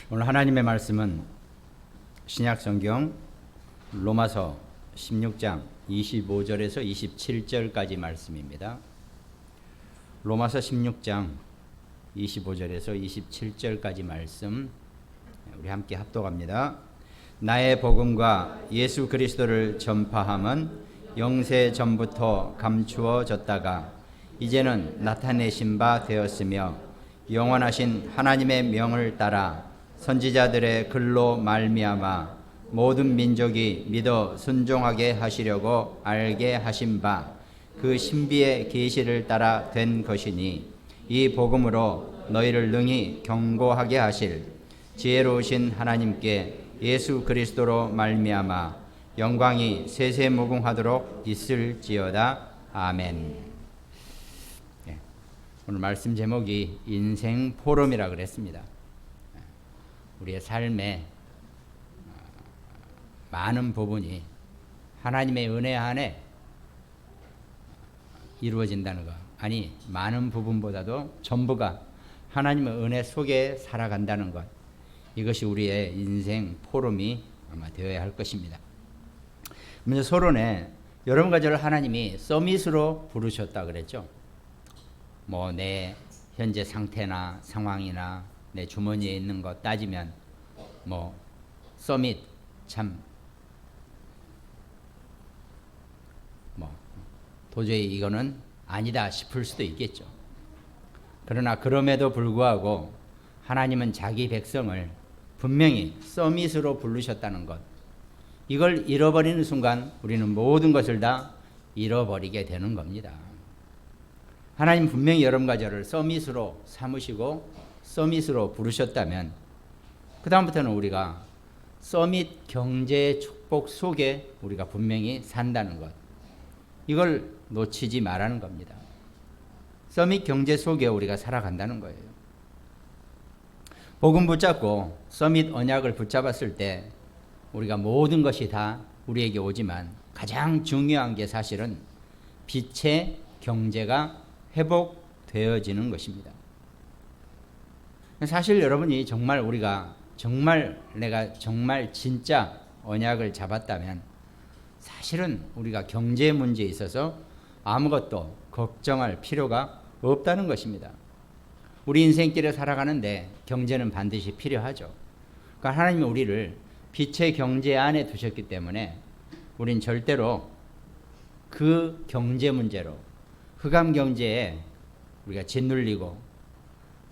오늘 하나님의 말씀은 신약성경 로마서 16장 25절에서 27절까지 말씀입니다. 로마서 16장 25절에서 27절까지 말씀 우리 함께 합독합니다. 나의 복음과 예수 그리스도를 전파함은 영세 전부터 감추어졌다가 이제는 나타내신 바 되었으며 영원하신 하나님의 명을 따라 선지자들의 글로 말미암아 모든 민족이 믿어 순종하게 하시려고 알게 하신 바 그 신비의 계시를 따라 된 것이니 이 복음으로 너희를 능히 경고하게 하실 지혜로우신 하나님께 예수 그리스도로 말미암아 영광이 세세무궁하도록 있을지어다. 아멘. 오늘 말씀 제목이 인생 포럼이라 그랬습니다. 우리의 삶의 많은 부분이 하나님의 은혜 안에 이루어진다는 것, 아니 많은 부분보다도 전부가 하나님의 은혜 속에 살아간다는 것, 이것이 우리의 인생 포럼이 아마 되어야 할 것입니다. 먼저 서론에 여러 가지를 하나님이 서밋으로 부르셨다 그랬죠. 뭐 내 현재 상태나 상황이나 내 주머니에 있는 것 따지면 뭐 서밋 참 뭐 도저히 이거는 아니다 싶을 수도 있겠죠. 그러나 그럼에도 불구하고 하나님은 자기 백성을 분명히 서밋으로 부르셨다는 것, 이걸 잃어버리는 순간 우리는 모든 것을 다 잃어버리게 되는 겁니다. 하나님 분명히 여러 가지를 서밋으로 삼으시고 서밋으로 부르셨다면 그 다음부터는 우리가 서밋 경제의 축복 속에 우리가 분명히 산다는 것, 이걸 놓치지 말라는 겁니다. 서밋 경제 속에 우리가 살아간다는 거예요. 복음 붙잡고 서밋 언약을 붙잡았을 때 우리가 모든 것이 다 우리에게 오지만 가장 중요한 게 사실은 빛의 경제가 회복되어지는 것입니다. 사실 여러분이 정말 내가 정말 진짜 언약을 잡았다면 사실은 우리가 경제 문제에 있어서 아무것도 걱정할 필요가 없다는 것입니다. 우리 인생길에 살아가는데 경제는 반드시 필요하죠. 그러니까 하나님이 우리를 빛의 경제 안에 두셨기 때문에 우린 절대로 그 경제 문제로 흑암 경제에 우리가 짓눌리고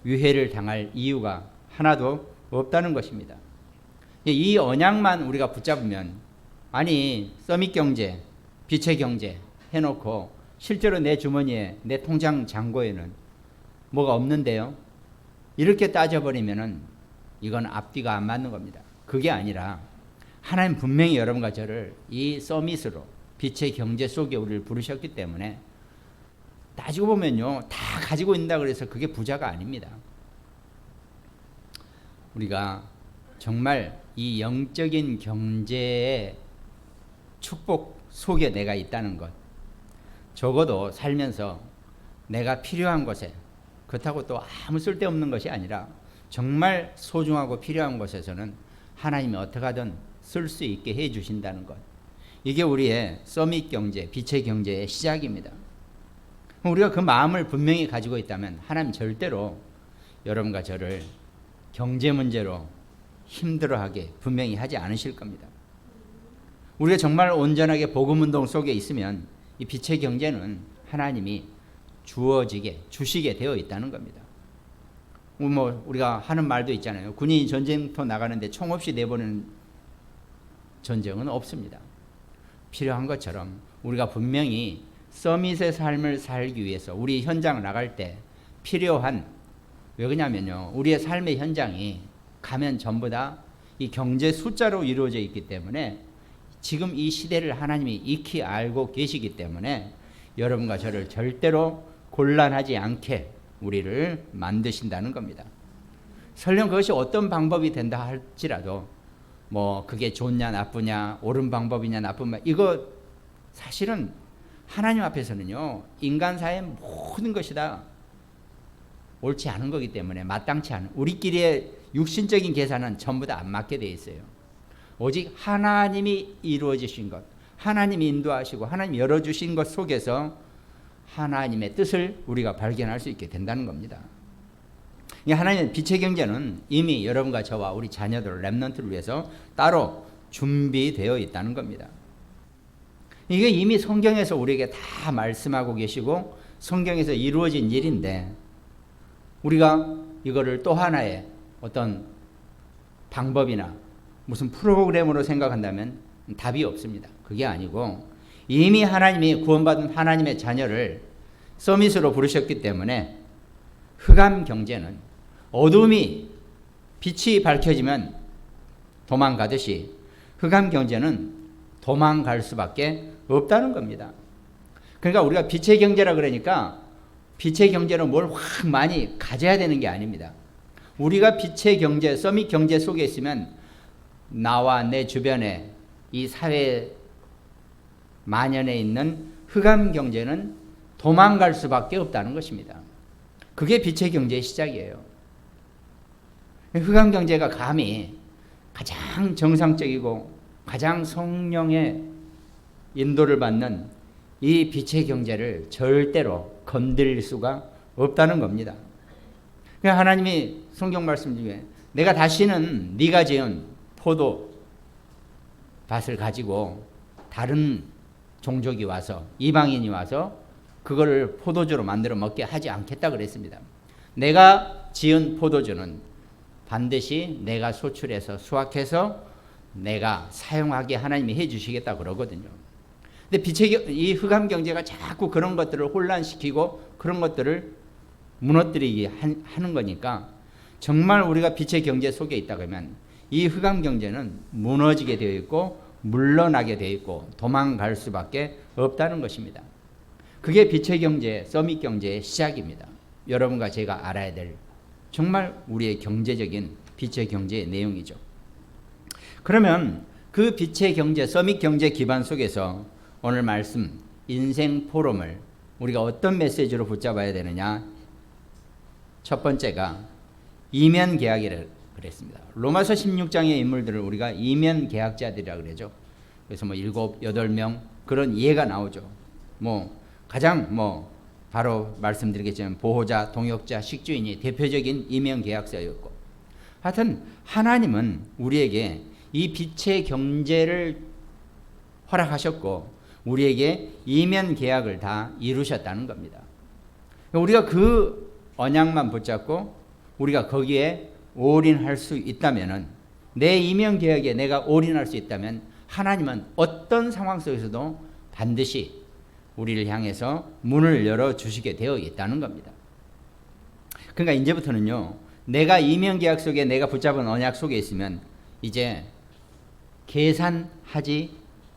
위해를 당할 이유가 하나도 없다는 것입니다. 이 언약만 우리가 붙잡으면, 아니 서밋 경제, 빛의 경제 해놓고 실제로 내 주머니에, 내 통장 잔고에는 뭐가 없는데요, 이렇게 따져버리면은 이건 앞뒤가 안 맞는 겁니다. 그게 아니라 하나님 분명히 여러분과 저를 이 서밋으로 빛의 경제 속에 우리를 부르셨기 때문에 따지고 보면요, 다 가지고 있다 그래서 그게 부자가 아닙니다. 우리가 정말 이 영적인 경제의 축복 속에 내가 있다는 것, 적어도 살면서 내가 필요한 것에, 그렇다고 또 아무 쓸데없는 것이 아니라 정말 소중하고 필요한 것에서는 하나님이 어떻게 하든 쓸 수 있게 해 주신다는 것, 이게 우리의 서밋 경제, 빛의 경제의 시작입니다. 우리가 그 마음을 분명히 가지고 있다면 하나님 절대로 여러분과 저를 경제 문제로 힘들어하게 분명히 하지 않으실 겁니다. 우리가 정말 온전하게 복음운동 속에 있으면 이 빛의 경제는 하나님이 주시게 되어 있다는 겁니다. 뭐 우리가 하는 말도 있잖아요. 군인이 전쟁터 나가는데 총 없이 내보내는 전쟁은 없습니다. 필요한 것처럼 우리가 분명히 서밋의 삶을 살기 위해서 우리 현장 나갈 때 필요한, 왜 그러냐면요, 우리의 삶의 현장이 가면 전부 다 이 경제 숫자로 이루어져 있기 때문에 지금 이 시대를 하나님이 익히 알고 계시기 때문에 여러분과 저를 절대로 곤란하지 않게 우리를 만드신다는 겁니다. 설령 그것이 어떤 방법이 된다 할지라도 뭐 그게 좋냐 나쁘냐, 옳은 방법이냐 나쁜 방법, 이거 사실은 하나님 앞에서는요, 인간사의 모든 것이 다 옳지 않은 거기 때문에, 마땅치 않은, 우리끼리의 육신적인 계산은 전부 다 안 맞게 돼 있어요. 오직 하나님이 이루어지신 것, 하나님이 인도하시고 하나님이 열어주신 것 속에서 하나님의 뜻을 우리가 발견할 수 있게 된다는 겁니다. 하나님의 빛의 경제는 이미 여러분과 저와 우리 자녀들, 렘넌트를 위해서 따로 준비되어 있다는 겁니다. 이게 이미 성경에서 우리에게 다 말씀하고 계시고 성경에서 이루어진 일인데 우리가 이거를 또 하나의 어떤 방법이나 무슨 프로그램으로 생각한다면 답이 없습니다. 그게 아니고 이미 하나님이 구원받은 하나님의 자녀를 서밋으로 부르셨기 때문에 흑암 경제는 어둠이 빛이 밝혀지면 도망가듯이 흑암 경제는 도망갈 수밖에 없다는 겁니다. 그러니까 우리가 빛의 경제라 그러니까 빛의 경제는 뭘 확 많이 가져야 되는 게 아닙니다. 우리가 빛의 경제, 서밋 경제 속에 있으면 나와 내 주변에 이 사회 만연해 있는 흑암 경제는 도망갈 수밖에 없다는 것입니다. 그게 빛의 경제의 시작이에요. 흑암 경제가 감히 가장 정상적이고 가장 성령의 인도를 받는 이 빛의 경제를 절대로 건드릴 수가 없다는 겁니다. 그러니까 하나님이 성경 말씀 중에 내가 다시는 네가 지은 포도밭을 가지고 다른 종족이 와서 이방인이 와서 그거를 포도주로 만들어 먹게 하지 않겠다 그랬습니다. 내가 지은 포도주는 반드시 내가 소출해서 수확해서 내가 사용하게 하나님이 해주시겠다 그러거든요. 근데 이 흑암 경제가 자꾸 그런 것들을 혼란시키고 그런 것들을 무너뜨리게 하는 거니까 정말 우리가 빛의 경제 속에 있다 그러면 이 흑암 경제는 무너지게 되어 있고 물러나게 되어 있고 도망갈 수밖에 없다는 것입니다. 그게 빛의 경제, 서밋 경제의 시작입니다. 여러분과 제가 알아야 될 정말 우리의 경제적인 빛의 경제의 내용이죠. 그러면 그 빛의 경제, 서밋 경제 기반 속에서 오늘 말씀 인생 포럼을 우리가 어떤 메시지로 붙잡아야 되느냐? 첫 번째가 이면 계약이라 그랬습니다. 로마서 16장의 인물들을 우리가 이면 계약자들이라고 그러죠. 그래서 7, 8명 그런 예가 나오죠. 가장 바로 말씀드리겠지만 보호자, 동역자, 식주인이 대표적인 이면 계약서였고 하여튼 하나님은 우리에게 이 빛의 경제를 허락하셨고 우리에게 이면 계약을 다 이루셨다는 겁니다. 우리가 그 언약만 붙잡고 우리가 거기에 올인할 수 있다면 내 이면 계약에 내가 올인할 수 있다면 하나님은 어떤 상황 속에서도 반드시 우리를 향해서 문을 열어주시게 되어 있다는 겁니다. 그러니까 이제부터는요 내가 이면 계약 속에 내가 붙잡은 언약 속에 있으면 이제 계산하지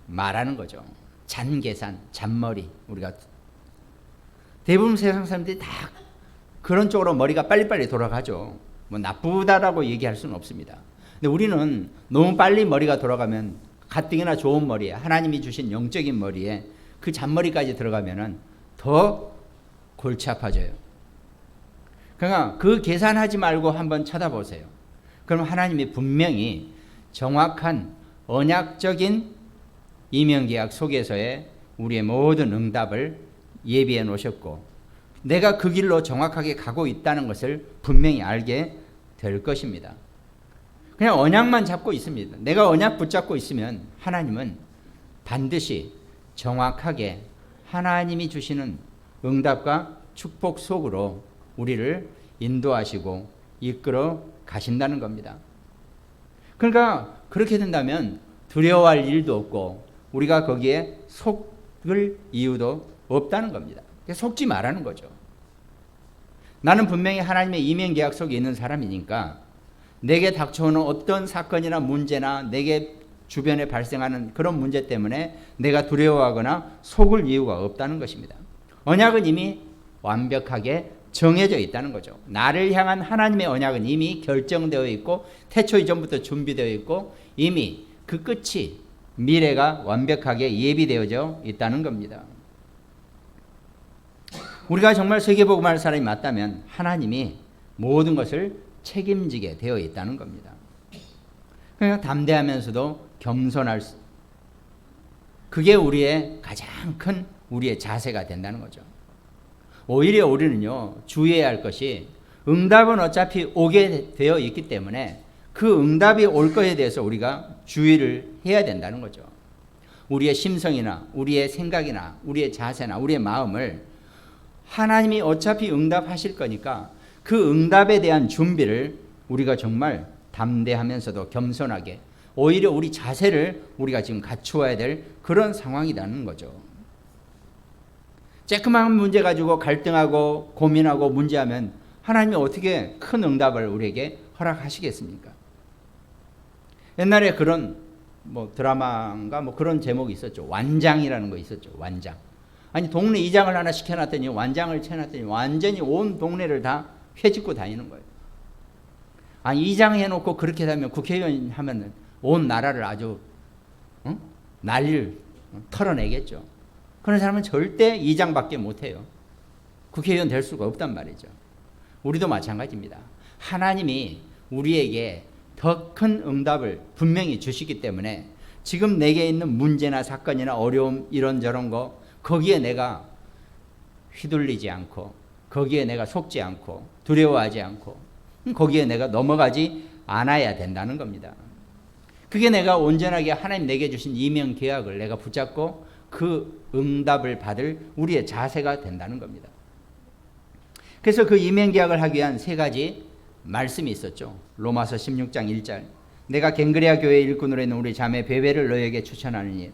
말라는 거죠. 잔계산, 잔머리. 우리가 대부분 세상 사람들이 다 그런 쪽으로 머리가 빨리빨리 돌아가죠. 나쁘다라고 얘기할 수는 없습니다. 근데 우리는 너무 빨리 머리가 돌아가면 가뜩이나 좋은 머리에 하나님이 주신 영적인 머리에 그 잔머리까지 들어가면은 더 골치 아파져요. 그러니까 그 계산하지 말고 한번 쳐다보세요. 그럼 하나님이 분명히 정확한 언약적인 이면계약 속에서의 우리의 모든 응답을 예비해 놓으셨고 내가 그 길로 정확하게 가고 있다는 것을 분명히 알게 될 것입니다. 그냥 언약만 잡고 있습니다. 내가 언약 붙잡고 있으면 하나님은 반드시 정확하게 하나님이 주시는 응답과 축복 속으로 우리를 인도하시고 이끌어 가신다는 겁니다. 그러니까 그렇게 된다면 두려워할 일도 없고 우리가 거기에 속을 이유도 없다는 겁니다. 속지 말라는 거죠. 나는 분명히 하나님의 이면 계약 속에 있는 사람이니까 내게 닥쳐오는 어떤 사건이나 문제나 내게 주변에 발생하는 그런 문제 때문에 내가 두려워하거나 속을 이유가 없다는 것입니다. 언약은 이미 완벽하게 정해져 있다는 거죠. 나를 향한 하나님의 언약은 이미 결정되어 있고 태초 이전부터 준비되어 있고 이미 그 끝이 미래가 완벽하게 예비되어져 있다는 겁니다. 우리가 정말 세계복음할 사람이 맞다면 하나님이 모든 것을 책임지게 되어 있다는 겁니다. 그러니까 담대하면서도 겸손할 수, 그게 우리의 가장 큰 우리의 자세가 된다는 거죠. 오히려 우리는요, 주의해야 할 것이 응답은 어차피 오게 되어 있기 때문에 그 응답이 올 것에 대해서 우리가 주의를 해야 된다는 거죠. 우리의 심성이나 우리의 생각이나 우리의 자세나 우리의 마음을 하나님이 어차피 응답하실 거니까 그 응답에 대한 준비를 우리가 정말 담대하면서도 겸손하게, 오히려 우리 자세를 우리가 지금 갖추어야 될 그런 상황이라는 거죠. 쬐끄만 문제 가지고 갈등하고 고민하고 문제하면 하나님이 어떻게 큰 응답을 우리에게 허락하시겠습니까? 옛날에 그런 드라마인가 그런 제목이 있었죠. 완장이라는 거 있었죠. 완장. 아니 동네 이장을 하나 시켜놨더니 완장을 쳐놨더니 완전히 온 동네를 다 회집고 다니는 거예요. 아니 이장 해놓고 그렇게 되면 국회의원 하면 온 나라를 아주 난리를 털어내겠죠. 그런 사람은 절대 이장밖에 못해요. 국회의원 될 수가 없단 말이죠. 우리도 마찬가지입니다. 하나님이 우리에게 더 큰 응답을 분명히 주시기 때문에 지금 내게 있는 문제나 사건이나 어려움 이런저런 거 거기에 내가 휘둘리지 않고 거기에 내가 속지 않고 두려워하지 않고 거기에 내가 넘어가지 않아야 된다는 겁니다. 그게 내가 온전하게 하나님 내게 주신 이명 계약을 내가 붙잡고 그 응답을 받을 우리의 자세가 된다는 겁니다. 그래서 그 이명 계약을 하기 위한 세 가지 말씀이 있었죠. 로마서 16장 1절. 내가 갱그레아 교회 일꾼으로 있는 우리 자매 베베를 너희에게 추천하느니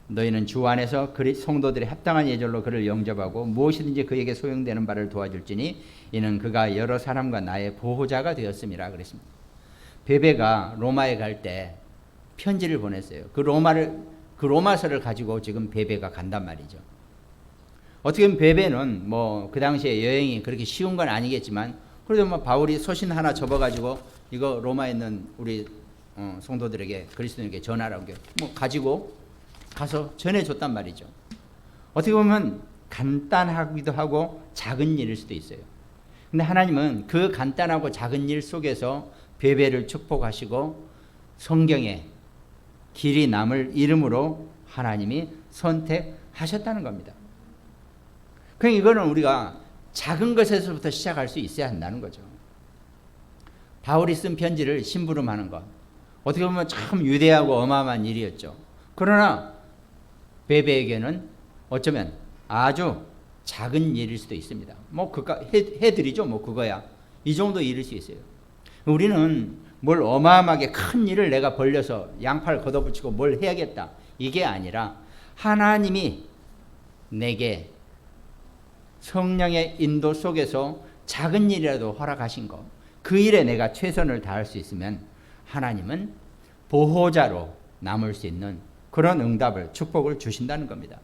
너희는 주 안에서 성도들의 합당한 예절로 그를 영접하고 무엇이든지 그에게 소용되는 바를 도와줄지니 이는 그가 여러 사람과 나의 보호자가 되었음이라 그랬습니다. 베베가 로마에 갈 때 편지를 보냈어요. 그 로마서를 가지고 지금 베베가 간단 말이죠. 어떻게 보면 베베는 그 당시에 여행이 그렇게 쉬운 건 아니겠지만 그래도 바울이 소신 하나 접어가지고 이거 로마에 있는 우리 성도들에게 그리스도인에게 전하라고 가지고 가서 전해줬단 말이죠. 어떻게 보면 간단하기도 하고 작은 일일 수도 있어요. 근데 하나님은 그 간단하고 작은 일 속에서 베베를 축복하시고 성경에 길이 남을 이름으로 하나님이 선택하셨다는 겁니다. 그러니까 이거는 우리가 작은 것에서부터 시작할 수 있어야 한다는 거죠. 바울이 쓴 편지를 심부름하는 것, 어떻게 보면 참 위대하고 어마어마한 일이었죠. 그러나 베베에게는 어쩌면 아주 작은 일일 수도 있습니다. 해드리죠. 그거야. 이 정도 일일 수 있어요. 우리는 뭘 어마어마하게 큰 일을 내가 벌려서 양팔 걷어붙이고 뭘 해야겠다. 이게 아니라 하나님이 내게 성령의 인도 속에서 작은 일이라도 허락하신 것, 그 일에 내가 최선을 다할 수 있으면 하나님은 보호자로 남을 수 있는 그런 응답을, 축복을 주신다는 겁니다.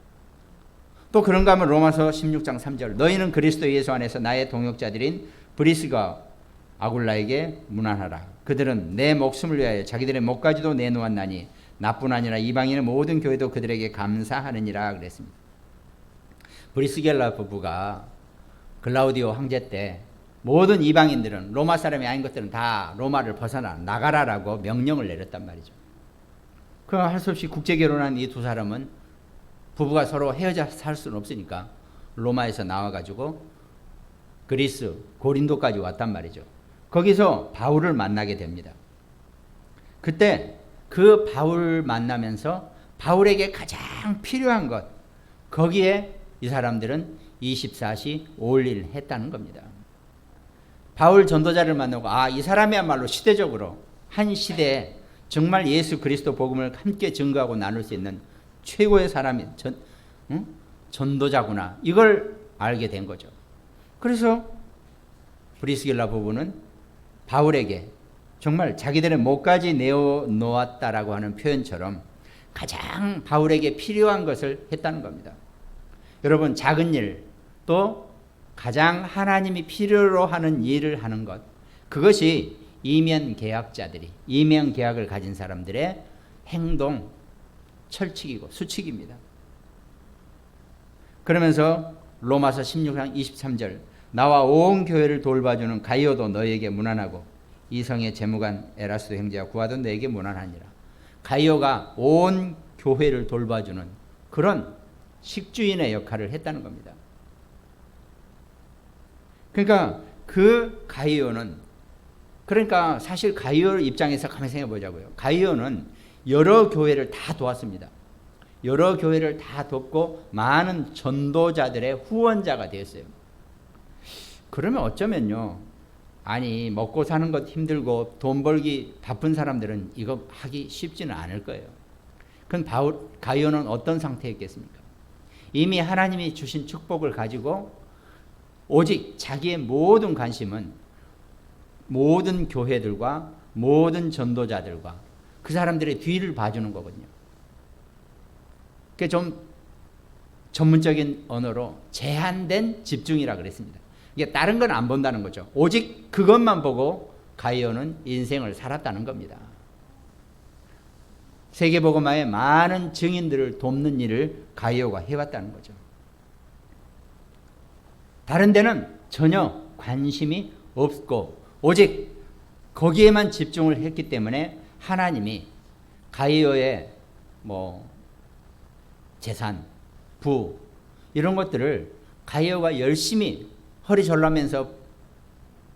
또 그런가 하면 로마서 16장 3절 너희는 그리스도 예수 안에서 나의 동역자들인 브리스가 아굴라에게 문안하라. 그들은 내 목숨을 위하여 자기들의 목까지도 내놓았나니 나뿐 아니라 이방인의 모든 교회도 그들에게 감사하느니라 그랬습니다. 브리스겔라 부부가 글라우디오 황제 때 모든 이방인들은 로마 사람이 아닌 것들은 다 로마를 벗어나 나가라라고 명령을 내렸단 말이죠. 그럼 할 수 없이 국제 결혼한 이 두 사람은 부부가 서로 헤어져 살 수는 없으니까 로마에서 나와가지고 그리스 고린도까지 왔단 말이죠. 거기서 바울을 만나게 됩니다. 그때 그 바울 만나면서 바울에게 가장 필요한 것, 거기에 이 사람들은 24시 5일 했다는 겁니다. 바울 전도자를 만나고 이 사람이야말로 시대적으로 한 시대에 정말 예수 그리스도 복음을 함께 증거하고 나눌 수 있는 최고의 사람이 전도자구나. 이걸 알게 된 거죠. 그래서 브리스길라 부부는 바울에게 정말 자기들의 목까지 내어놓았다라고 하는 표현처럼 가장 바울에게 필요한 것을 했다는 겁니다. 여러분, 작은 일, 또 가장 하나님이 필요로 하는 일을 하는 것, 그것이 이면 계약을 가진 사람들의 행동, 철칙이고 수칙입니다. 그러면서 로마서 16장 23절 나와 온 교회를 돌봐주는 가이오도 너희에게 문안하고 이성의 재무관 에라스도 형제와 구하던 내게 문안하니라. 가이오가 온 교회를 돌봐주는 그런 식주인의 역할을 했다는 겁니다. 그러니까 그 가이오는, 그러니까 사실 가이오 입장에서 가만히 생각해 보자고요. 가이오는 여러 교회를 다 도왔습니다. 여러 교회를 다 돕고 많은 전도자들의 후원자가 되었어요. 그러면 어쩌면요, 아니 먹고 사는 것 힘들고 돈 벌기 바쁜 사람들은 이거 하기 쉽지는 않을 거예요. 그럼 가이오는 어떤 상태였겠습니까? 이미 하나님이 주신 축복을 가지고 오직 자기의 모든 관심은 모든 교회들과 모든 전도자들과 그 사람들의 뒤를 봐주는 거거든요. 그게 좀 전문적인 언어로 제한된 집중이라 그랬습니다. 이게 다른 건 안 본다는 거죠. 오직 그것만 보고 가이오는 인생을 살았다는 겁니다. 세계복음화의 많은 증인들을 돕는 일을 가이오가 해왔다는 거죠. 다른 데는 전혀 관심이 없고 오직 거기에만 집중을 했기 때문에 하나님이 가이오의 재산, 부 이런 것들을 가이오가 열심히 허리 절라면서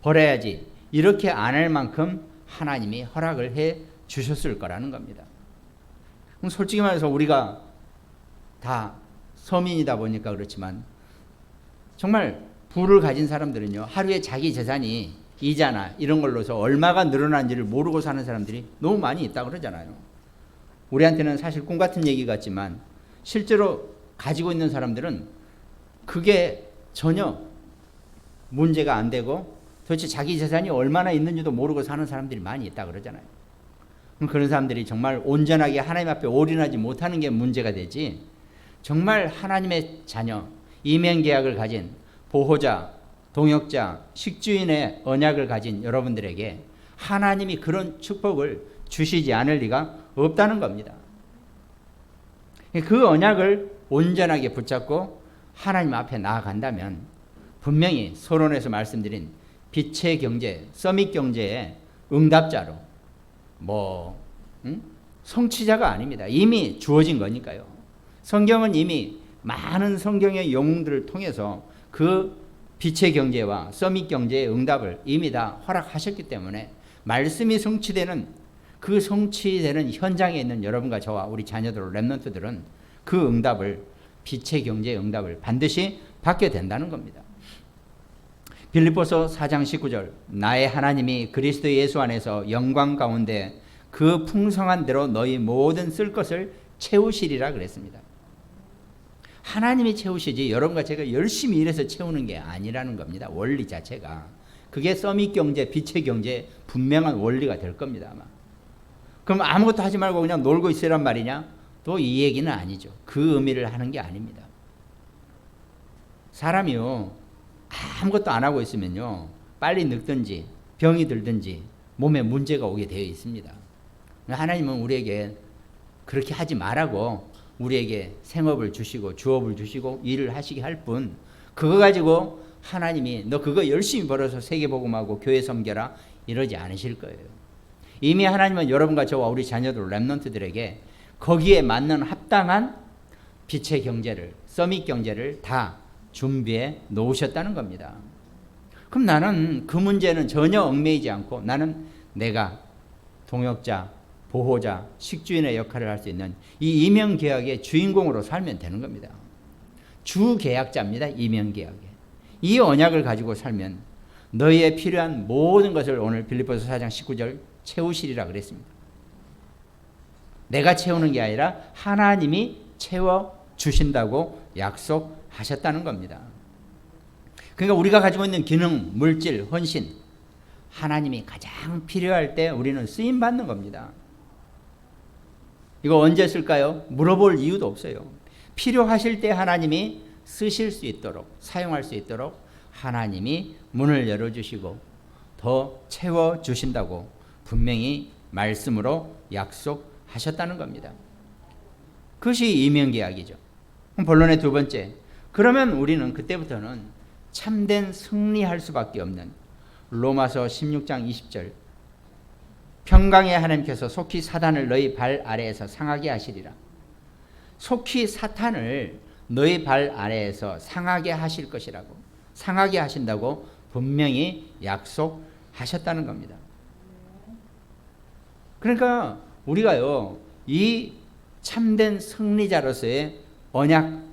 벌어야지 이렇게 안 할 만큼 하나님이 허락을 해 주셨을 거라는 겁니다. 그럼 솔직히 말해서 우리가 다 서민이다 보니까 그렇지만 정말 부를 가진 사람들은요, 하루에 자기 재산이 이자나 이런 걸로서 얼마가 늘어난지를 모르고 사는 사람들이 너무 많이 있다고 그러잖아요. 우리한테는 사실 꿈 같은 얘기 같지만 실제로 가지고 있는 사람들은 그게 전혀 문제가 안 되고 도대체 자기 재산이 얼마나 있는지도 모르고 사는 사람들이 많이 있다고 그러잖아요. 그런 사람들이 정말 온전하게 하나님 앞에 올인하지 못하는 게 문제가 되지, 정말 하나님의 자녀, 이면계약을 가진 보호자, 동역자, 식주인의 언약을 가진 여러분들에게 하나님이 그런 축복을 주시지 않을 리가 없다는 겁니다. 그 언약을 온전하게 붙잡고 하나님 앞에 나아간다면 분명히 서론에서 말씀드린 빛의 경제, 서밋 경제의 응답자로 성취자가 아닙니다. 이미 주어진 거니까요. 성경은 이미 많은 성경의 영웅들을 통해서 그 빛의 경제와 서밋 경제의 응답을 이미 다 허락하셨기 때문에 말씀이 성취되는 그 성취되는 현장에 있는 여러분과 저와 우리 자녀들, 랩런트들은 그 응답을, 빛의 경제의 응답을 반드시 받게 된다는 겁니다. 빌립보서 4장 19절, 나의 하나님이 그리스도 예수 안에서 영광 가운데 그 풍성한 대로 너희 모든 쓸 것을 채우시리라 그랬습니다. 하나님이 채우시지 여러분과 제가 열심히 일해서 채우는 게 아니라는 겁니다. 원리 자체가. 그게 서밋 경제, 빛의 경제 분명한 원리가 될 겁니다. 아마. 그럼 아무것도 하지 말고 그냥 놀고 있으란 말이냐? 또 이 얘기는 아니죠. 그 의미를 하는 게 아닙니다. 사람이요, 아무것도 안 하고 있으면요, 빨리 늙든지 병이 들든지 몸에 문제가 오게 되어 있습니다. 하나님은 우리에게 그렇게 하지 말라고 우리에게 생업을 주시고 주업을 주시고 일을 하시게 할 뿐, 그거 가지고 하나님이 너 그거 열심히 벌어서 세계복음하고 교회 섬겨라 이러지 않으실 거예요. 이미 하나님은 여러분과 저와 우리 자녀들, 랩런트들에게 거기에 맞는 합당한 빛의 경제를, 서밋 경제를 다 준비해 놓으셨다는 겁니다. 그럼 나는 그 문제는 전혀 얽매이지 않고 나는 내가 동역자, 보호자, 식주인의 역할을 할 수 있는 이 이명계약의 주인공으로 살면 되는 겁니다. 주계약자입니다. 이명계약에. 이 언약을 가지고 살면 너희의 필요한 모든 것을 오늘 빌립보서 4장 19절 채우시리라 그랬습니다. 내가 채우는 게 아니라 하나님이 채워주신다고 약속하셨다는 겁니다. 그러니까 우리가 가지고 있는 기능, 물질, 헌신, 하나님이 가장 필요할 때 우리는 쓰임받는 겁니다. 이거 언제 쓸까요? 물어볼 이유도 없어요. 필요하실 때 하나님이 쓰실 수 있도록, 사용할 수 있도록 하나님이 문을 열어주시고 더 채워주신다고 분명히 말씀으로 약속하셨다는 겁니다. 그것이 이명계약이죠. 본론의 두 번째, 그러면 우리는 그때부터는 참된 승리할 수밖에 없는 로마서 16장 20절 평강의 하나님께서 속히 사단을 너희 발 아래에서 상하게 하시리라. 속히 사탄을 너희 발 아래에서 상하게 하실 것이라고, 상하게 하신다고 분명히 약속하셨다는 겁니다. 그러니까 우리가요, 이 참된 승리자로서의 언약,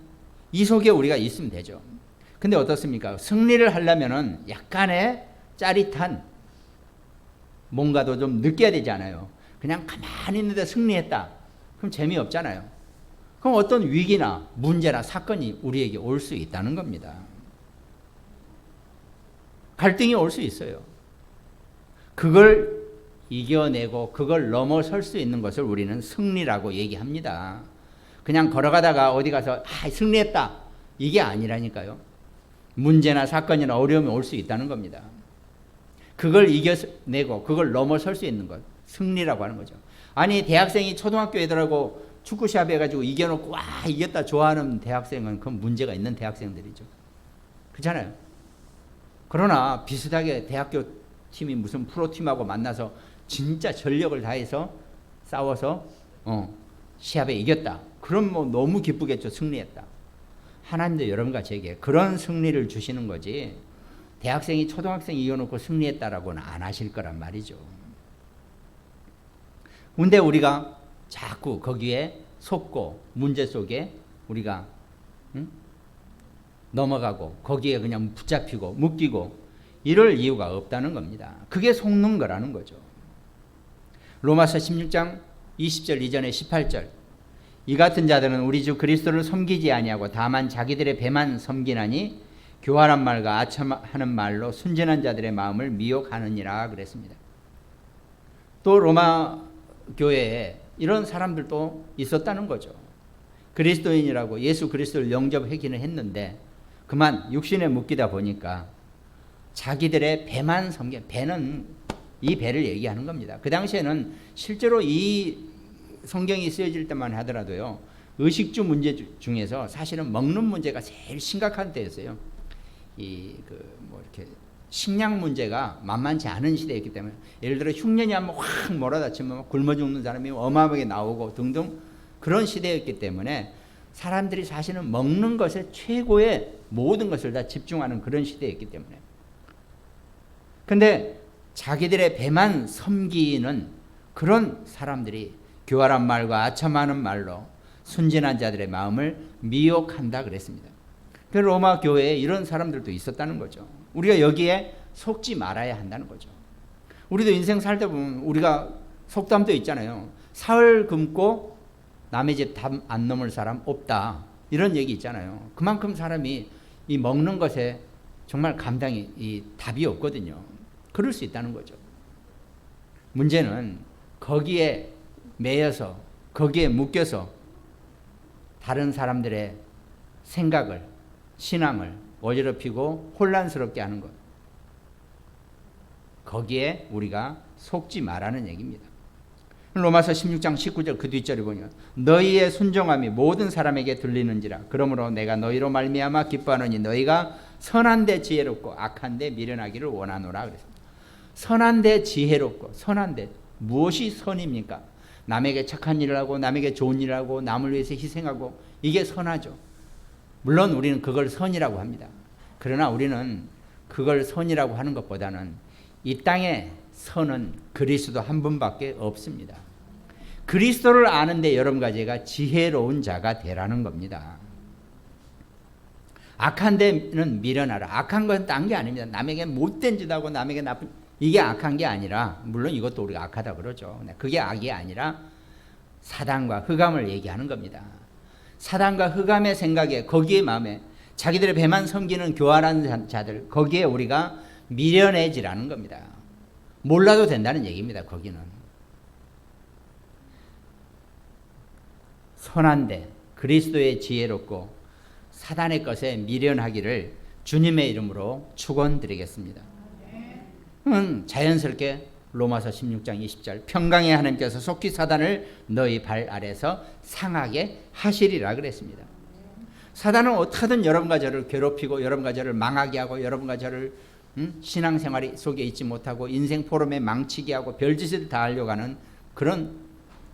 이 속에 우리가 있으면 되죠. 근데 어떻습니까? 승리를 하려면은 약간의 짜릿한 뭔가도 좀 느껴야 되지 않아요? 그냥 가만히 있는데 승리했다. 그럼 재미없잖아요. 그럼 어떤 위기나 문제나 사건이 우리에게 올 수 있다는 겁니다. 갈등이 올 수 있어요. 그걸 이겨내고 그걸 넘어설 수 있는 것을 우리는 승리라고 얘기합니다. 그냥 걸어가다가 어디 가서 승리했다, 이게 아니라니까요. 문제나 사건이나 어려움이 올 수 있다는 겁니다. 그걸 이겨내고 그걸 넘어설 수 있는 것, 승리라고 하는 거죠. 아니, 대학생이 초등학교 애들하고 축구 시합 해가지고 이겨놓고 와 이겼다 좋아하는 대학생은 그건 문제가 있는 대학생들이죠. 그렇잖아요. 그러나 비슷하게 대학교 팀이 무슨 프로팀하고 만나서 진짜 전력을 다해서 싸워서 시합에 이겼다. 그럼 뭐 너무 기쁘겠죠. 승리했다. 하나님도 여러분과 제게 그런 승리를 주시는 거지, 대학생이 초등학생이 이겨놓고 승리했다라고는 안 하실 거란 말이죠. 근데 우리가 자꾸 거기에 속고 문제 속에 우리가 넘어가고 거기에 그냥 붙잡히고 묶이고 이럴 이유가 없다는 겁니다. 그게 속는 거라는 거죠. 로마서 16장 20절 이전에 18절, 이 같은 자들은 우리 주 그리스도를 섬기지 아니하고 다만 자기들의 배만 섬기나니 교활한 말과 아첨하는 말로 순전한 자들의 마음을 미혹하느니라 그랬습니다. 또 로마 교회에 이런 사람들도 있었다는 거죠. 그리스도인이라고 예수 그리스도를 영접하기는 했는데 그만 육신에 묶이다 보니까 자기들의 배만 섬겨, 배는 이 배를 얘기하는 겁니다. 그 당시에는 실제로 이 성경이 쓰여질 때만 하더라도요, 의식주 문제 중에서 사실은 먹는 문제가 제일 심각한 때였어요. 이렇게 식량 문제가 만만치 않은 시대였기 때문에, 예를 들어 흉년이 한번 확 몰아닥치면 굶어 죽는 사람이 어마어마하게 나오고 등등 그런 시대였기 때문에 사람들이 사실은 먹는 것에 최고의 모든 것을 다 집중하는 그런 시대였기 때문에. 근데 자기들의 배만 섬기는 그런 사람들이 교활한 말과 아첨하는 말로 순진한 자들의 마음을 미혹한다 그랬습니다. 그래서 로마 교회에 이런 사람들도 있었다는 거죠. 우리가 여기에 속지 말아야 한다는 거죠. 우리도 인생 살다 보면 우리가 속담도 있잖아요. 사흘 굶고 남의 집 담 안 넘을 사람 없다, 이런 얘기 있잖아요. 그만큼 사람이 이 먹는 것에 정말 감당이 이 답이 없거든요. 그럴 수 있다는 거죠. 문제는 거기에 매여서 거기에 묶여서 다른 사람들의 생각을, 신앙을 어지럽히고 혼란스럽게 하는 것, 거기에 우리가 속지 말라는 얘기입니다. 로마서 16장 19절 그 뒷절에 보니까 너희의 순종함이 모든 사람에게 들리는지라 그러므로 내가 너희로 말미암아 기뻐하노니 너희가 선한 데 지혜롭고 악한 데 미련하기를 원하노라 그랬습니다. 선한 데 지혜롭고, 선한 데 무엇이 선입니까? 남에게 착한 일을 하고 남에게 좋은 일을 하고 남을 위해서 희생하고, 이게 선하죠. 물론 우리는 그걸 선이라고 합니다. 그러나 우리는 그걸 선이라고 하는 것보다는 이 땅에 선은 그리스도 한 분밖에 없습니다. 그리스도를 아는데 여러분과 제가 지혜로운 자가 되라는 겁니다. 악한 데는 미련하라. 악한 건 딴 게 아닙니다. 남에게 못된 짓 하고 남에게 나쁜, 이게 악한 게 아니라, 물론 이것도 우리가 악하다 그러죠. 그게 악이 아니라 사단과 흑암을 얘기하는 겁니다. 사단과 흑암의 생각에, 거기에 마음에 자기들의 배만 섬기는 교활한 자들, 거기에 우리가 미련해지라는 겁니다. 몰라도 된다는 얘기입니다. 거기는 선한데 그리스도의 지혜롭고 사단의 것에 미련하기를 주님의 이름으로 축원드리겠습니다. 자연스럽게 로마서 16장 20절 평강의 하나님께서 속히 사단을 너희 발 아래서 상하게 하시리라 그랬습니다. 사단은 어떻게든 여러분과 저를 괴롭히고 여러분과 저를 망하게 하고 여러분과 저를 신앙생활이 속에 있지 못하고 인생 포럼에 망치게 하고 별짓을 다 하려고 하는 그런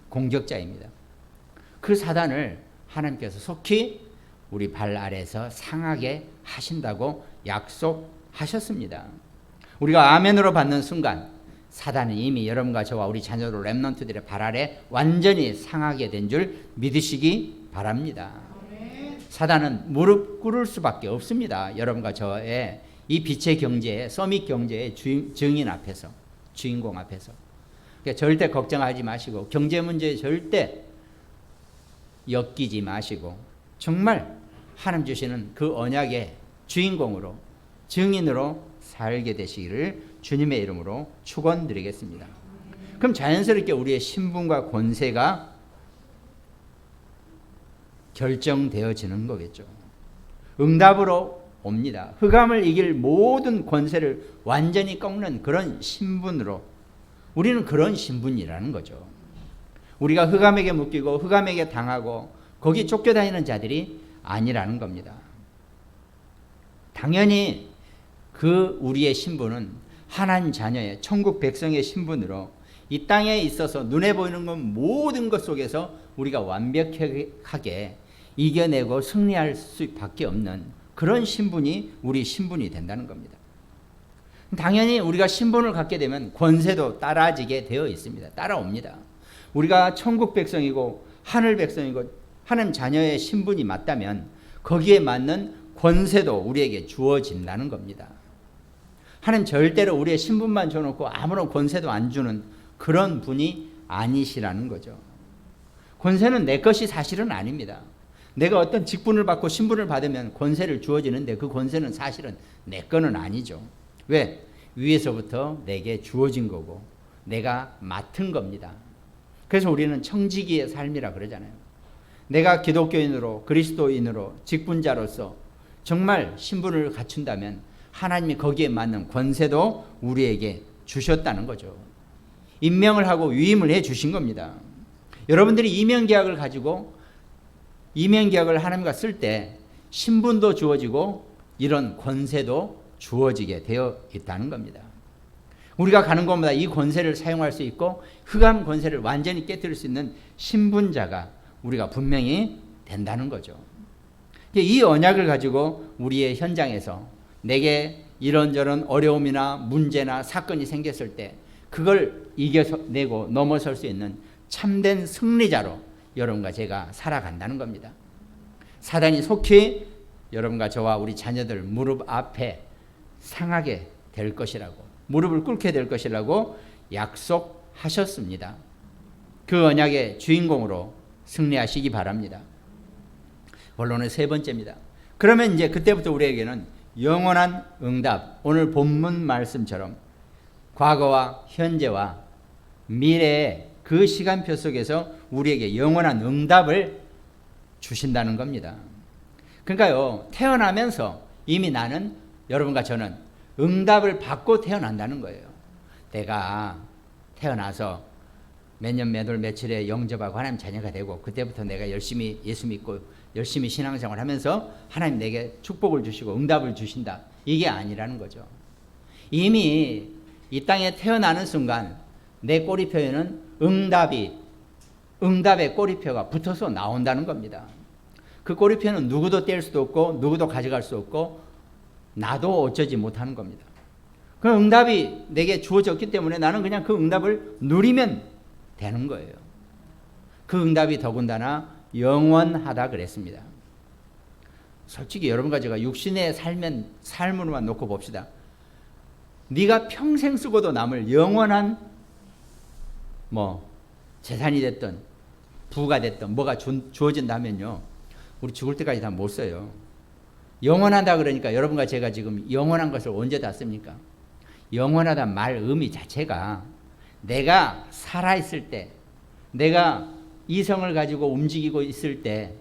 공격자입니다. 그 사단을 하나님께서 속히 우리 발 아래에서 상하게 하신다고 약속하셨습니다. 우리가 아멘으로 받는 순간 사단은 이미 여러분과 저와 우리 자녀로 렘넌트들의 발 아래 완전히 상하게 된 줄 믿으시기 바랍니다. 사단은 무릎 꿇을 수밖에 없습니다. 여러분과 저의 이 빛의 경제의 서밋 경제의 증인 앞에서, 주인공 앞에서. 그러니까 절대 걱정하지 마시고 경제 문제에 절대 엮이지 마시고 정말 하나님 주시는 그 언약의 주인공으로, 증인으로 살게 되시기를 주님의 이름으로 축원드리겠습니다. 그럼 자연스럽게 우리의 신분과 권세가 결정되어지는 거겠죠. 응답으로 옵니다. 흑암을 이길 모든 권세를 완전히 꺾는 그런 신분으로, 우리는 그런 신분이라는 거죠. 우리가 흑암에게 묶이고 흑암에게 당하고 거기 쫓겨다니는 자들이 아니라는 겁니다. 당연히 그 우리의 신분은 하나님 자녀의 천국 백성의 신분으로 이 땅에 있어서 눈에 보이는 것 모든 것 속에서 우리가 완벽하게 이겨내고 승리할 수밖에 없는 그런 신분이 우리 신분이 된다는 겁니다. 당연히 우리가 신분을 갖게 되면 권세도 따라지게 되어 있습니다. 따라옵니다. 우리가 천국 백성이고 하늘 백성이고 하나님 자녀의 신분이 맞다면 거기에 맞는 권세도 우리에게 주어진다는 겁니다. 하나님 절대로 우리의 신분만 줘놓고 아무런 권세도 안 주는 그런 분이 아니시라는 거죠. 권세는 내 것이 사실은 아닙니다. 내가 어떤 직분을 받고 신분을 받으면 권세를 주어지는데 그 권세는 사실은 내 거는 아니죠. 왜? 위에서부터 내게 주어진 거고 내가 맡은 겁니다. 그래서 우리는 청지기의 삶이라 그러잖아요. 내가 기독교인으로 그리스도인으로 직분자로서 정말 신분을 갖춘다면 하나님이 거기에 맞는 권세도 우리에게 주셨다는 거죠. 임명을 하고 위임을 해 주신 겁니다. 여러분들이 임명계약을 가지고 임명계약을 하나님과 쓸 때 신분도 주어지고 이런 권세도 주어지게 되어 있다는 겁니다. 우리가 가는 곳마다 이 권세를 사용할 수 있고 흑암 권세를 완전히 깨뜨릴 수 있는 신분자가 우리가 분명히 된다는 거죠. 이 언약을 가지고 우리의 현장에서 내게 이런저런 어려움이나 문제나 사건이 생겼을 때 그걸 이겨내고 넘어설 수 있는 참된 승리자로 여러분과 제가 살아간다는 겁니다. 사단이 속히 여러분과 저와 우리 자녀들 무릎 앞에 상하게 될 것이라고, 무릎을 꿇게 될 것이라고 약속하셨습니다. 그 언약의 주인공으로 승리하시기 바랍니다. 본론의 세 번째입니다. 그러면 이제 그때부터 우리에게는 영원한 응답, 오늘 본문 말씀처럼 과거와 현재와 미래의 그 시간표 속에서 우리에게 영원한 응답을 주신다는 겁니다. 그러니까요, 태어나면서 이미 나는, 여러분과 저는 응답을 받고 태어난다는 거예요. 내가 태어나서 몇 년 몇 월 며칠에 영접하고 하나님 자녀가 되고 그때부터 내가 열심히 예수 믿고 열심히 신앙생활 하면서 하나님 내게 축복을 주시고 응답을 주신다. 이게 아니라는 거죠. 이미 이 땅에 태어나는 순간 내 꼬리표에는 응답의 꼬리표가 붙어서 나온다는 겁니다. 그 꼬리표는 누구도 뗄 수도 없고 누구도 가져갈 수 없고 나도 어쩌지 못하는 겁니다. 그 응답이 내게 주어졌기 때문에 나는 그냥 그 응답을 누리면 되는 거예요. 그 응답이 더군다나 영원하다 그랬습니다. 솔직히 여러분과 제가 육신의 삶으로만 놓고 봅시다. 네가 평생 쓰고도 남을 영원한 재산이 됐든 부가 됐든 뭐가 주어진다면요, 우리 죽을 때까지 다 못 써요. 영원하다 그러니까 여러분과 제가 지금 영원한 것을 언제 다 씁니까? 영원하다 말 의미 자체가 내가 살아있을 때, 내가 이성을 가지고 움직이고 있을 때,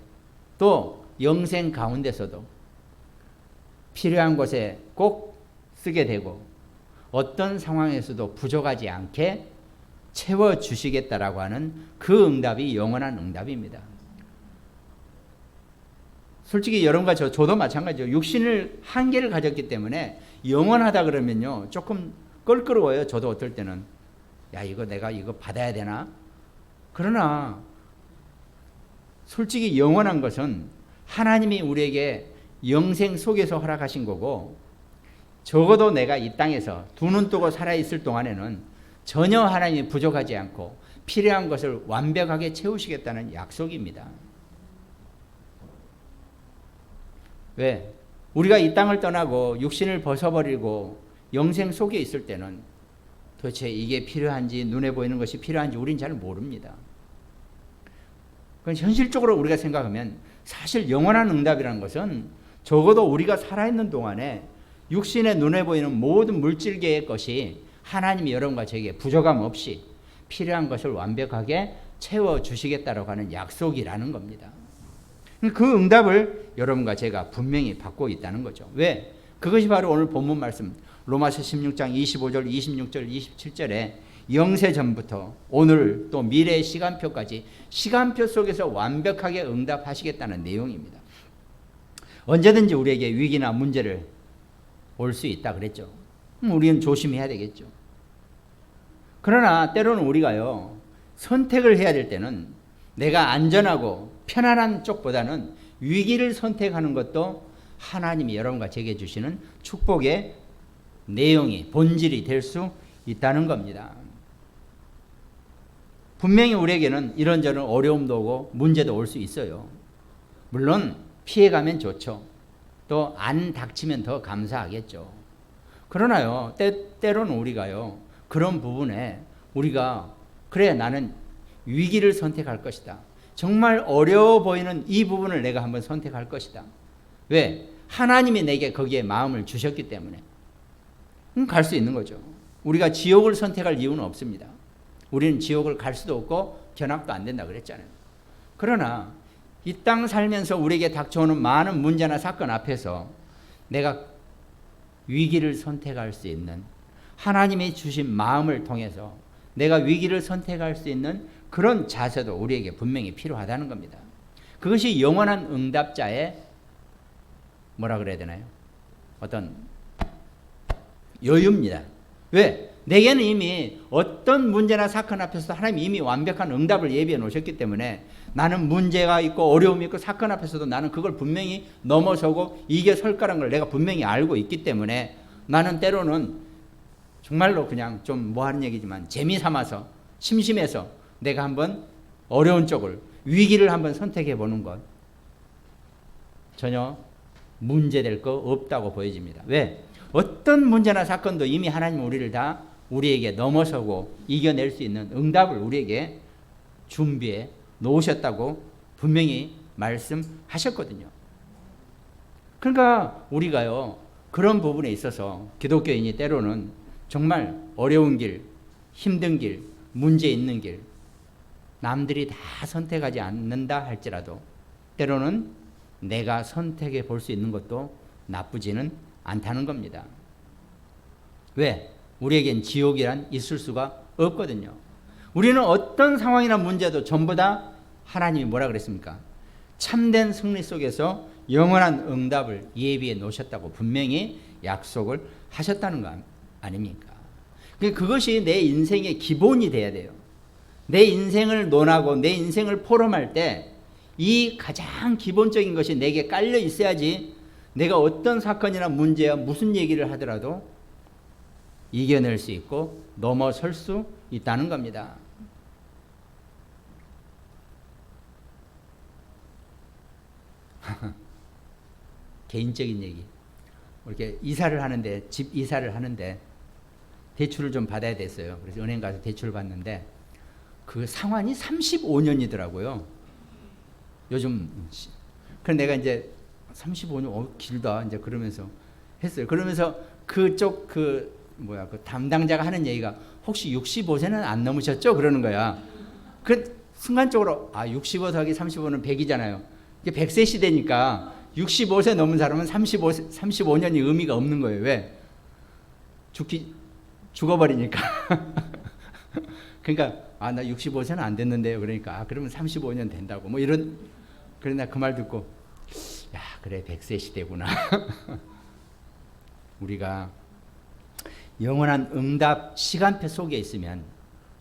또 영생 가운데서도 필요한 곳에 꼭 쓰게 되고 어떤 상황에서도 부족하지 않게 채워주시겠다라고 하는 그 응답이 영원한 응답입니다. 솔직히 여러분과 저도 마찬가지죠. 육신을 한계를 가졌기 때문에 영원하다 그러면요 조금 껄끄러워요. 저도 어떨 때는 야 이거 내가 이거 받아야 되나? 그러나 솔직히 영원한 것은 하나님이 우리에게 영생 속에서 허락하신 거고, 적어도 내가 이 땅에서 두 눈 뜨고 살아있을 동안에는 전혀 하나님이 부족하지 않고 필요한 것을 완벽하게 채우시겠다는 약속입니다. 왜? 우리가 이 땅을 떠나고 육신을 벗어버리고 영생 속에 있을 때는 도대체 이게 필요한지, 눈에 보이는 것이 필요한지 우린 잘 모릅니다. 현실적으로 우리가 생각하면 사실 영원한 응답이라는 것은 적어도 우리가 살아있는 동안에 육신의 눈에 보이는 모든 물질계의 것이 하나님이 여러분과 저에게 부족함 없이 필요한 것을 완벽하게 채워주시겠다라고 하는 약속이라는 겁니다. 그 응답을 여러분과 제가 분명히 받고 있다는 거죠. 왜? 그것이 바로 오늘 본문 말씀 로마서 16장 25절, 26절, 27절에 영세 전부터 오늘 또 미래의 시간표까지 시간표 속에서 완벽하게 응답하시겠다는 내용입니다. 언제든지 우리에게 위기나 문제를 올 수 있다 그랬죠. 우리는 조심해야 되겠죠. 그러나 때로는 우리가요 선택을 해야 될 때는 내가 안전하고 편안한 쪽보다는 위기를 선택하는 것도 하나님이 여러분과 제게 주시는 축복의 내용이 본질이 될 수 있다는 겁니다. 분명히 우리에게는 이런저런 어려움도 오고 문제도 올 수 있어요. 물론 피해가면 좋죠. 또 안 닥치면 더 감사하겠죠. 그러나요 때로는 우리가요 그런 부분에 우리가 그래 나는 위기를 선택할 것이다. 정말 어려워 보이는 이 부분을 내가 한번 선택할 것이다. 왜? 하나님이 내게 거기에 마음을 주셨기 때문에 갈 수 있는 거죠. 우리가 지옥을 선택할 이유는 없습니다. 우리는 지옥을 갈 수도 없고 견학도 안 된다 그랬잖아요. 그러나 이 땅 살면서 우리에게 닥쳐오는 많은 문제나 사건 앞에서 내가 위기를 선택할 수 있는 하나님이 주신 마음을 통해서 내가 위기를 선택할 수 있는 그런 자세도 우리에게 분명히 필요하다는 겁니다. 그것이 영원한 응답자의 뭐라 그래야 되나요? 어떤 여유입니다. 왜? 내게는 이미 어떤 문제나 사건 앞에서 하나님이 이미 완벽한 응답을 예비해 놓으셨기 때문에 나는 문제가 있고 어려움이 있고 사건 앞에서도 나는 그걸 분명히 넘어서고 이겨설 거라는 걸 내가 분명히 알고 있기 때문에 나는 때로는 정말로 그냥 좀 뭐하는 얘기지만 재미삼아서 심심해서 내가 한번 어려운 쪽을 위기를 한번 선택해 보는 것 전혀 문제될 거 없다고 보여집니다. 왜? 어떤 문제나 사건도 이미 하나님은 우리를 다 우리에게 넘어서고 이겨낼 수 있는 응답을 우리에게 준비해 놓으셨다고 분명히 말씀하셨거든요. 그러니까 우리가요 그런 부분에 있어서 기독교인이 때로는 정말 어려운 길, 힘든 길, 문제 있는 길 남들이 다 선택하지 않는다 할지라도 때로는 내가 선택해 볼 수 있는 것도 나쁘지는 않다는 겁니다. 왜? 우리에겐 지옥이란 있을 수가 없거든요. 우리는 어떤 상황이나 문제도 전부 다 하나님이 뭐라 그랬습니까? 참된 승리 속에서 영원한 응답을 예비해 놓으셨다고 분명히 약속을 하셨다는 거 아닙니까? 그것이 내 인생의 기본이 돼야 돼요. 내 인생을 논하고 내 인생을 포럼할 때 이 가장 기본적인 것이 내게 깔려 있어야지 내가 어떤 사건이나 문제야 무슨 얘기를 하더라도 이겨낼 수 있고 넘어설 수 있다는 겁니다. 개인적인 얘기. 이렇게 이사를 하는데 집 이사를 하는데 대출을 좀 받아야 됐어요. 그래서 은행 가서 대출을 받는데 그 상환이 35년이더라고요. 요즘 그래서 내가 이제 35년 길다 이제 그러면서 했어요. 그러면서 그쪽 그 담당자가 하는 얘기가 혹시 65세는 안 넘으셨죠? 그러는 거야. 그 순간적으로 65 더하기 35는 100이잖아요. 이게 100세 시대니까 65세 넘은 사람은 35년이 의미가 없는 거예요. 왜? 죽어버리니까. 그러니까 나 65세는 안 됐는데요. 그러니까 그러면 35년 된다고 뭐 이런. 그러나 그 말 듣고 야 그래 100세 시대구나. 우리가 영원한 응답 시간표 속에 있으면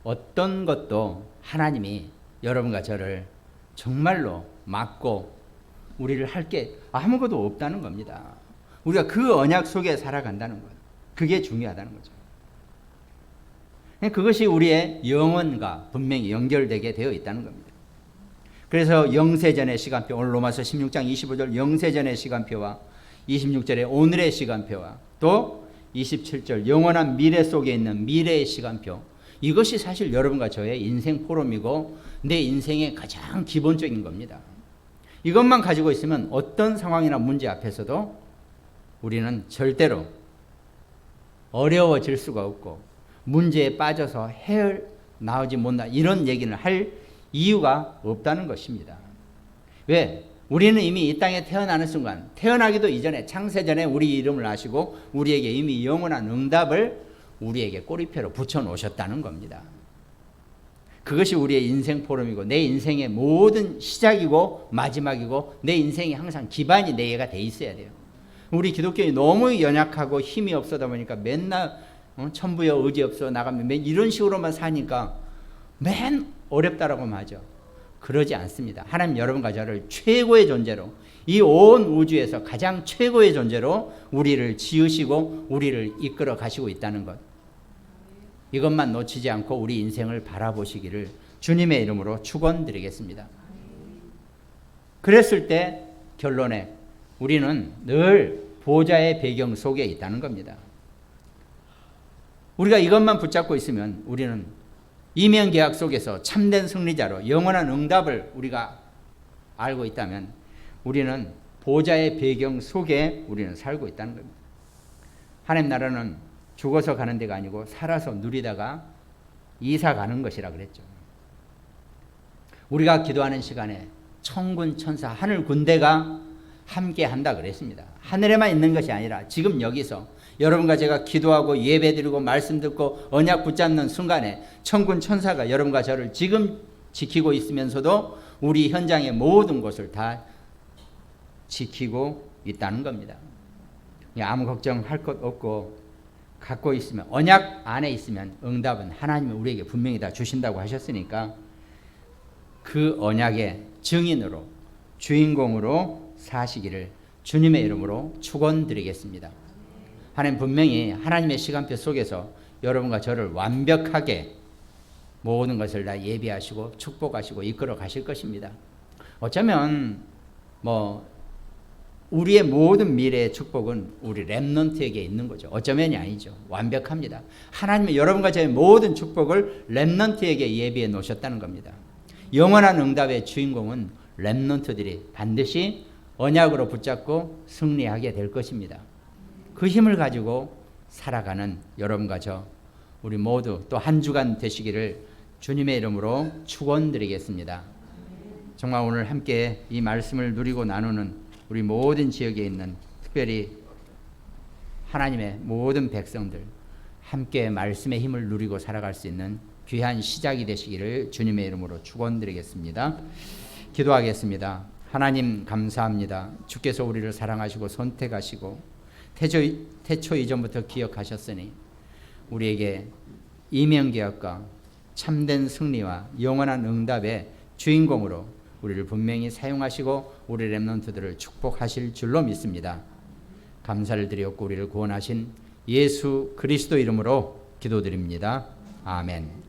어떤 것도 하나님이 여러분과 저를 정말로 막고 우리를 할 게 아무것도 없다는 겁니다. 우리가 그 언약 속에 살아간다는 거예요. 그게 중요하다는 거죠. 그것이 우리의 영혼과 분명히 연결되게 되어 있다는 겁니다. 그래서 영세전의 시간표, 오늘 로마서 16장 25절 영세전의 시간표와 26절의 오늘의 시간표와 또 27절 영원한 미래 속에 있는 미래의 시간표, 이것이 사실 여러분과 저의 인생 포럼이고 내 인생의 가장 기본적인 겁니다. 이것만 가지고 있으면 어떤 상황이나 문제 앞에서도 우리는 절대로 어려워질 수가 없고 문제에 빠져서 헤어나오지 못한다, 이런 얘기를 할 이유가 없다는 것입니다. 왜? 우리는 이미 이 땅에 태어나는 순간, 태어나기도 이전에 창세전에 우리 이름을 아시고 우리에게 이미 영원한 응답을 우리에게 꼬리표로 붙여놓으셨다는 겁니다. 그것이 우리의 인생 포럼이고 내 인생의 모든 시작이고 마지막이고 내 인생이 항상 기반이 내가 돼 있어야 돼요. 우리 기독교인이 너무 연약하고 힘이 없어다 보니까 맨날 천부여 의지 없어 나가면 이런 식으로만 사니까 맨 어렵다라고 하죠. 그러지 않습니다. 하나님 여러분과 저를 최고의 존재로, 이 온 우주에서 가장 최고의 존재로 우리를 지으시고 우리를 이끌어 가시고 있다는 것, 이것만 놓치지 않고 우리 인생을 바라보시기를 주님의 이름으로 축원드리겠습니다. 그랬을 때 결론에 우리는 늘 보좌의 배경 속에 있다는 겁니다. 우리가 이것만 붙잡고 있으면 우리는 이면계약 속에서 참된 승리자로 영원한 응답을 우리가 알고 있다면 우리는 보좌의 배경 속에 우리는 살고 있다는 겁니다. 하나님 나라는 죽어서 가는 데가 아니고 살아서 누리다가 이사 가는 것이라 그랬죠. 우리가 기도하는 시간에 천군 천사 하늘 군대가 함께 한다 그랬습니다. 하늘에만 있는 것이 아니라 지금 여기서 여러분과 제가 기도하고 예배드리고 말씀 듣고 언약 붙잡는 순간에 천군 천사가 여러분과 저를 지금 지키고 있으면서도 우리 현장의 모든 것을 다 지키고 있다는 겁니다. 아무 걱정할 것 없고 갖고 있으면, 언약 안에 있으면 응답은 하나님이 우리에게 분명히 다 주신다고 하셨으니까 그 언약의 증인으로 주인공으로 사시기를 주님의 이름으로 축원드리겠습니다. 하나님 분명히 하나님의 시간표 속에서 여러분과 저를 완벽하게 모든 것을 다 예비하시고 축복하시고 이끌어 가실 것입니다. 어쩌면 우리의 모든 미래의 축복은 우리 렘넌트에게 있는 거죠. 어쩌면이 아니죠. 완벽합니다. 하나님은 여러분과 저의 모든 축복을 렘넌트에게 예비해 놓으셨다는 겁니다. 영원한 응답의 주인공은 렘넌트들이 반드시 언약으로 붙잡고 승리하게 될 것입니다. 그 힘을 가지고 살아가는 여러분과 저, 우리 모두 또 한 주간 되시기를 주님의 이름으로 축원드리겠습니다. 정말 오늘 함께 이 말씀을 누리고 나누는 우리 모든 지역에 있는, 특별히 하나님의 모든 백성들 함께 말씀의 힘을 누리고 살아갈 수 있는 귀한 시작이 되시기를 주님의 이름으로 축원드리겠습니다. 기도하겠습니다. 하나님 감사합니다. 주께서 우리를 사랑하시고 선택하시고 태초 이전부터 기억하셨으니 우리에게 이면계약과 참된 승리와 영원한 응답의 주인공으로 우리를 분명히 사용하시고 우리 렘넌트들을 축복하실 줄로 믿습니다. 감사를 드리옵고 우리를 구원하신 예수 그리스도 이름으로 기도드립니다. 아멘.